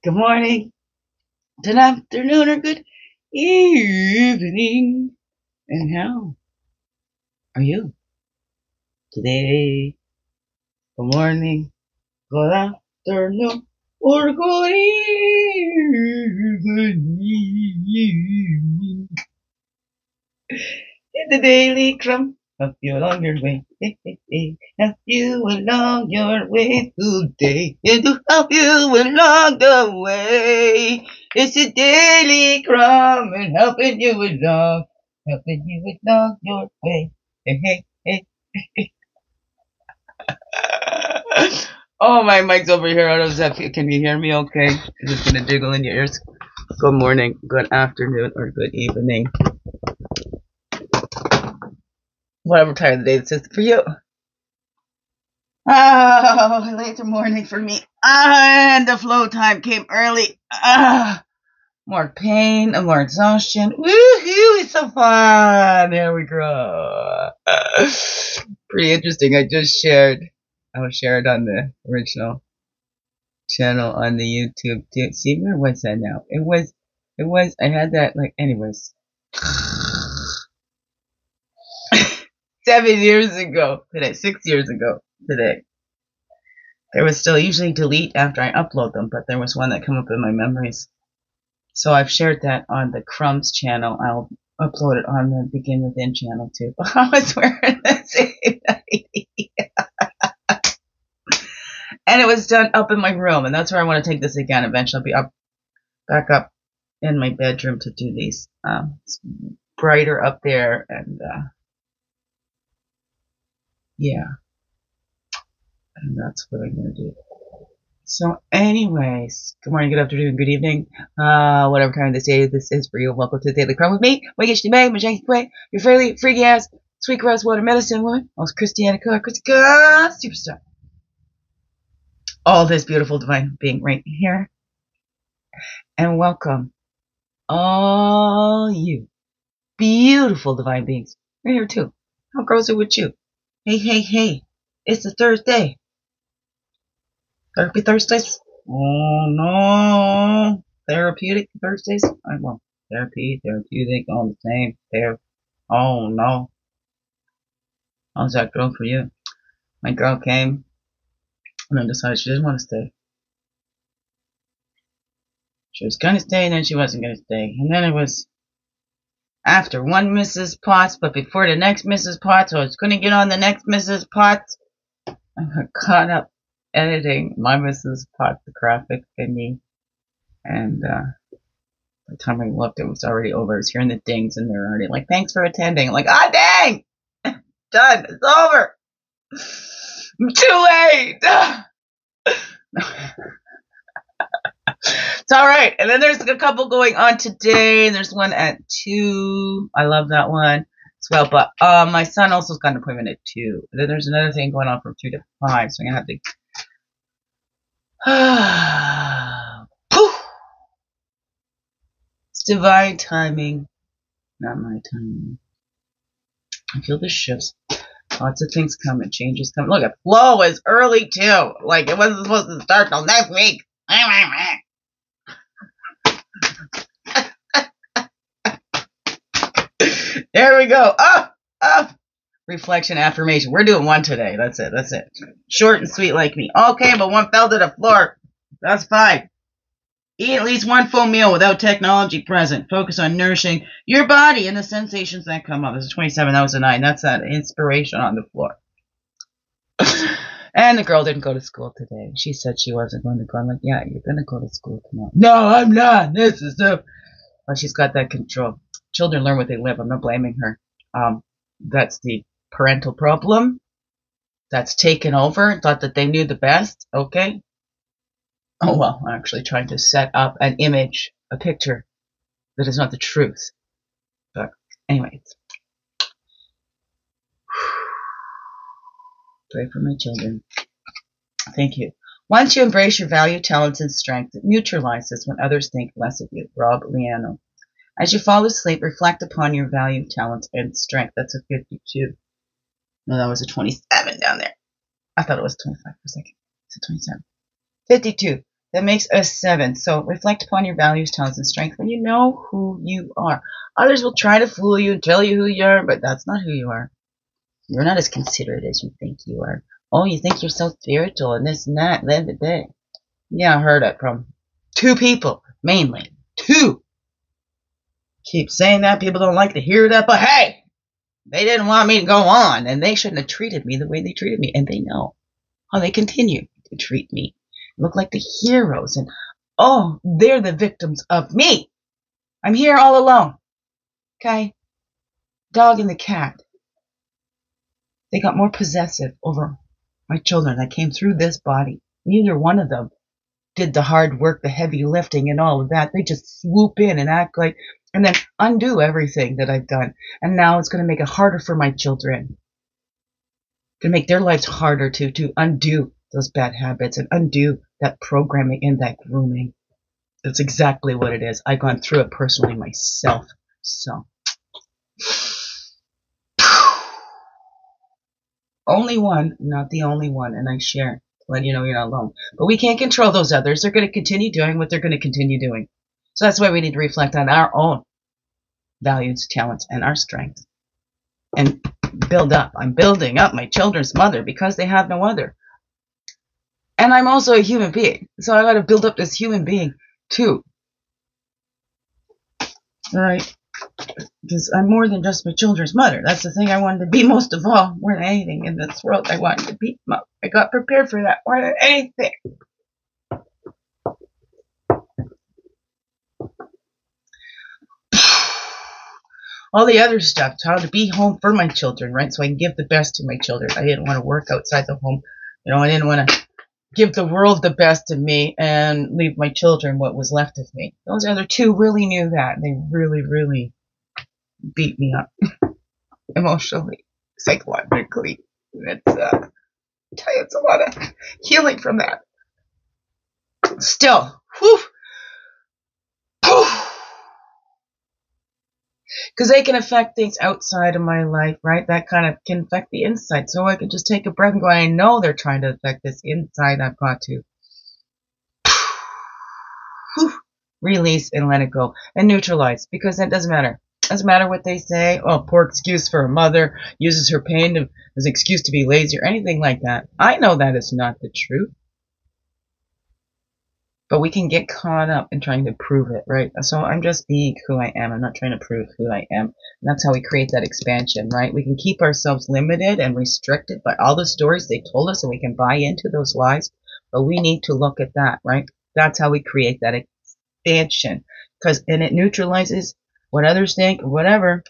Good morning, good afternoon, or good evening. And how are you today? Good morning, good afternoon, or good evening. In the daily crumb, help you along your way. Help you along your way today. And to help you along the way. It's a daily crumb and helping you along your way. Hey, hey, hey. Oh, my mic's over here. I don't know if can you hear me okay? Is it gonna jiggle in your ears? Good morning, good afternoon, or good evening. Whatever time of the day this is for you. Oh, later morning for me. And the flow time came early. More pain and more exhaustion. Woohoo, it's so fun. There we go. Pretty interesting. I was shared on the original channel on the YouTube too. See, where was that now? I had that, like, anyways. 7 years ago today, 6 years ago today. There was still usually delete after I upload them, but there was one that came up in my memories. So I've shared that on the CRUMB's channel. I'll upload it on the Begin Within channel too. I was wearing the same ID. And it was done up in my room, and that's where I want to take this again. Eventually I'll be back up in my bedroom to do these. It's brighter up there, and yeah, and that's what I'm going to do. So anyways, good morning, good afternoon, good evening, whatever time of the day this is for you. Welcome to the Daily Crumb with me, your fairly freaky ass, sweet grass water medicine woman, also Christianna, Christianna, superstar. All this beautiful divine being right here. And welcome all you beautiful divine beings right here too. How grows it with you? Hey, hey, hey, it's a Thursday. Therapy Thursdays? Oh no. Therapeutic Thursdays? Therapeutic, all the same. Oh no. How's that girl for you? My girl came and then decided she didn't want to stay. She was gonna stay and then she wasn't gonna stay. And then it was after one Mrs. Potts, but before the next Mrs. Potts, so I was gonna get on the next Mrs. Potts. I got caught up editing my Mrs. Potts, the graphic thingy. And by the time I looked, it was already over. I was hearing the dings, and they're already like, "Thanks for attending." I'm like, "Ah, dang, done. It's over. Too late." It's all right. And then there's a couple going on today. There's one at 2. I love that one as well. But my son also's got an appointment at 2. And then there's another thing going on from 2 to 5. So I'm gonna have to. Poof. It's divine timing, not my timing. I feel the shifts. Lots of things coming, changes coming. Look, flow is early too. Like, it wasn't supposed to start till next week. There we go. Up. Reflection affirmation. We're doing one today. That's it. Short and sweet like me. Okay, but one fell to the floor. That's fine. Eat at least one full meal without technology present. Focus on nourishing your body and the sensations that come up. This is 27. That was a 9. That's that inspiration on the floor. And the girl didn't go to school today. She said she wasn't going to go. I'm like, yeah, you're going to go to school tomorrow. No, I'm not. This is the... Well, she's got that control. Children learn what they live. I'm not blaming her. That's the parental problem. That's taken over. Thought that they knew the best. Okay. Oh, well, I'm actually trying to set up an image, a picture that is not the truth. But anyways. Pray for my children. Thank you. Once you embrace your value, talents, and strength, it neutralizes when others think less of you. Rob Liano. As you fall asleep, reflect upon your value, talents, and strength. That's a 52. No, that was a 27 down there. I thought it was 25 for a second. It's a 27. 52. That makes a 7. So reflect upon your values, talents, and strengths when you know who you are. Others will try to fool you and tell you who you are, but that's not who you are. You're not as considerate as you think you are. Oh, you think you're so spiritual and this and that. Yeah, I heard it from 2 people, mainly. 2. Keep saying that. People don't like to hear that, but hey, they didn't want me to go on, and they shouldn't have treated me the way they treated me, and they know how they continue to treat me. Look like the heroes, and oh, they're the victims of me. I'm here all alone. Okay? Dog and the cat. They got more possessive over my children that came through this body. Neither one of them did the hard work, the heavy lifting, and all of that. They just swoop in and act like, and then undo everything that I've done. And now it's going to make it harder for my children. To make their lives harder to undo those bad habits and undo that programming and that grooming. That's exactly what it is. I've gone through it personally myself. So, only one, not the only one, and I share to let you know you're not alone. But we can't control those others. They're going to continue doing what they're going to continue doing. So that's why we need to reflect on our own values, talents, and our strengths. And build up. I'm building up my children's mother because they have no other. And I'm also a human being. So I got to build up this human being too. All right? Because I'm more than just my children's mother. That's the thing I wanted to be most of all. More than anything in this world, I wanted to be. I got prepared for that more than anything. All the other stuff, how to be home for my children, right? So I can give the best to my children. I didn't want to work outside the home. You know, I didn't want to give the world the best of me and leave my children what was left of me. Those other 2 really knew that. They really, really beat me up emotionally, psychologically. It's, I tell you, it's a lot of healing from that. Still, whew. Because they can affect things outside of my life, right? That kind of can affect the inside. So I can just take a breath and go, I know they're trying to affect this inside. I've got to release and let it go and neutralize, because it doesn't matter. It doesn't matter what they say. Oh, poor excuse for a mother uses her pain as an excuse to be lazy or anything like that. I know that is not the truth. But we can get caught up in trying to prove it, right? So I'm just being who I am. I'm not trying to prove who I am. And that's how we create that expansion, right? We can keep ourselves limited and restricted by all the stories they told us, and we can buy into those lies. But we need to look at that, right? That's how we create that expansion. And it neutralizes what others think, or whatever.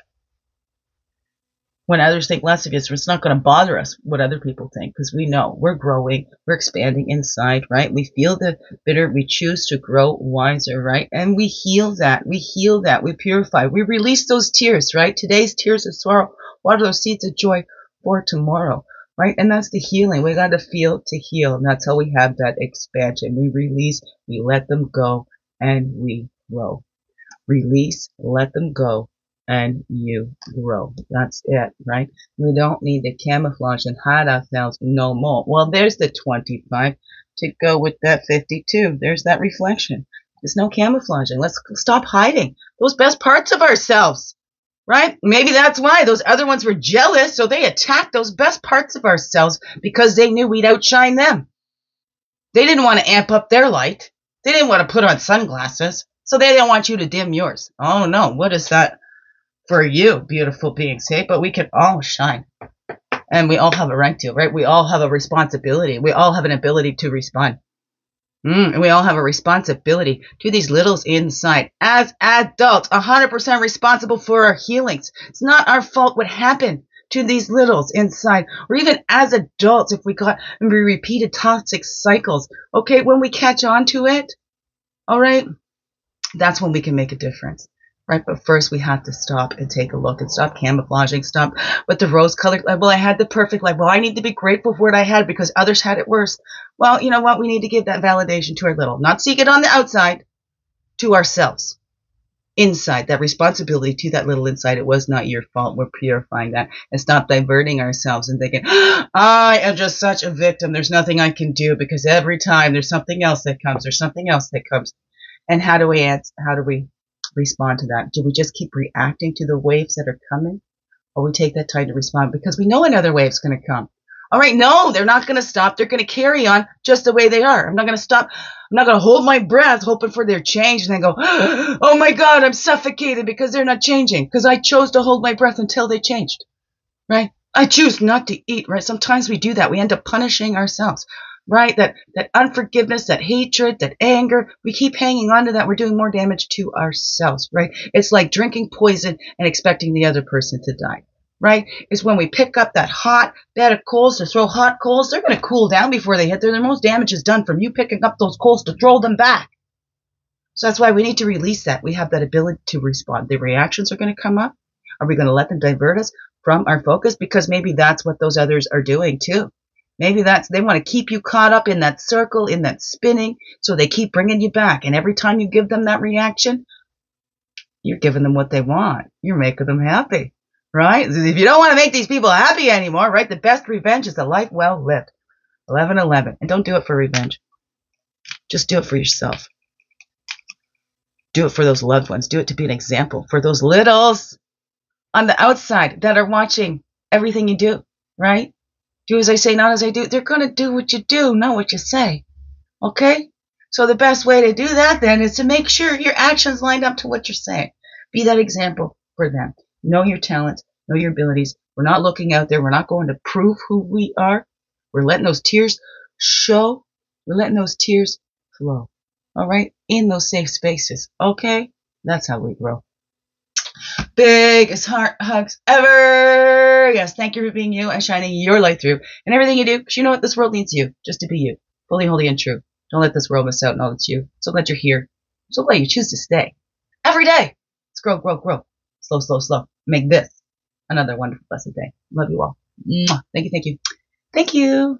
When others think less of us, it's not going to bother us what other people think, because we know we're growing, we're expanding inside, right? We feel the bitter, we choose to grow wiser, right? And we heal that, we purify, we release those tears, right? Today's tears of sorrow, water those seeds of joy for tomorrow, right? And that's the healing. We got to feel to heal, and that's how we have that expansion. We release, we let them go, and we grow. Release, let them go, and you grow. That's it, right? We don't need to camouflage and hide ourselves no more. Well, there's the 25 to go with that 52. There's that reflection. There's no camouflaging. Let's stop hiding those best parts of ourselves, right? Maybe that's why those other ones were jealous, so they attacked those best parts of ourselves because they knew we'd outshine them. They didn't want to amp up their light. They didn't want to put on sunglasses, so they didn't want you to dim yours. Oh no, what is that for you, beautiful beings? Hey, but we can all shine. And we all have a right to, right? We all have a responsibility. We all have an ability to respond. And we all have a responsibility to these littles inside. As adults, 100% responsible for our healings. It's not our fault what happened to these littles inside. Or even as adults, if we repeated toxic cycles. Okay, when we catch on to it, all right, that's when we can make a difference. Right, but first we have to stop and take a look and stop camouflaging, stop with the rose-colored life. Well, I had the perfect life. Well, I need to be grateful for what I had because others had it worse. Well, you know what? We need to give that validation to our little, not seek it on the outside, to ourselves. inside, that responsibility to that little inside. It was not your fault. We're purifying that and stop diverting ourselves and thinking, I am just such a victim. There's nothing I can do because every time there's something else that comes. There's something else that comes. And how do we answer? How do we respond to that? Do we just keep reacting to the waves that are coming? Or we take that time to respond because we know another wave's going to come. All right, no, they're not going to stop. They're going to carry on just the way they are. I'm not going to stop. I'm not going to hold my breath hoping for their change and then go, oh my God, I'm suffocated because they're not changing because I chose to hold my breath until they changed, right? I choose not to eat, right? Sometimes we do that. We end up punishing ourselves, right? That unforgiveness, that hatred, that anger, we keep hanging on to that. We're doing more damage to ourselves, right? It's like drinking poison and expecting the other person to die. Right? Is when we pick up that hot bed of coals to throw hot coals, they're going to cool down before they hit there. The most damage is done from you picking up those coals to throw them back. So that's why we need to release that. We have that ability to respond. The reactions are going to come up. Are we going to let them divert us from our focus? Because maybe that's what those others are doing too. Maybe they want to keep you caught up in that circle, in that spinning, so they keep bringing you back. And every time you give them that reaction, you're giving them what they want. You're making them happy. Right? If you don't want to make these people happy anymore, right? The best revenge is a life well lived. 11-11. And don't do it for revenge. Just do it for yourself. Do it for those loved ones. Do it to be an example for those littles on the outside that are watching everything you do, right? Do as I say, not as I do. They're going to do what you do, not what you say. Okay? So the best way to do that then is to make sure your actions line up to what you're saying. Be that example for them. Know your talents, know your abilities. We're not looking out there. We're not going to prove who we are. We're letting those tears show. We're letting those tears flow. All right? In those safe spaces. Okay? That's how we grow. Biggest heart hugs ever. Yes, thank you for being you and shining your light through and everything you do. Because you know what? This world needs you just to be you. Fully, holy, and true. Don't let this world miss out on all that's you. So glad you're here. So glad you choose to stay. Every day. Let's grow, grow, grow. Slow, slow, slow. Make this another wonderful, blessed day. Love you all. Mwah. Thank you, thank you. Thank you.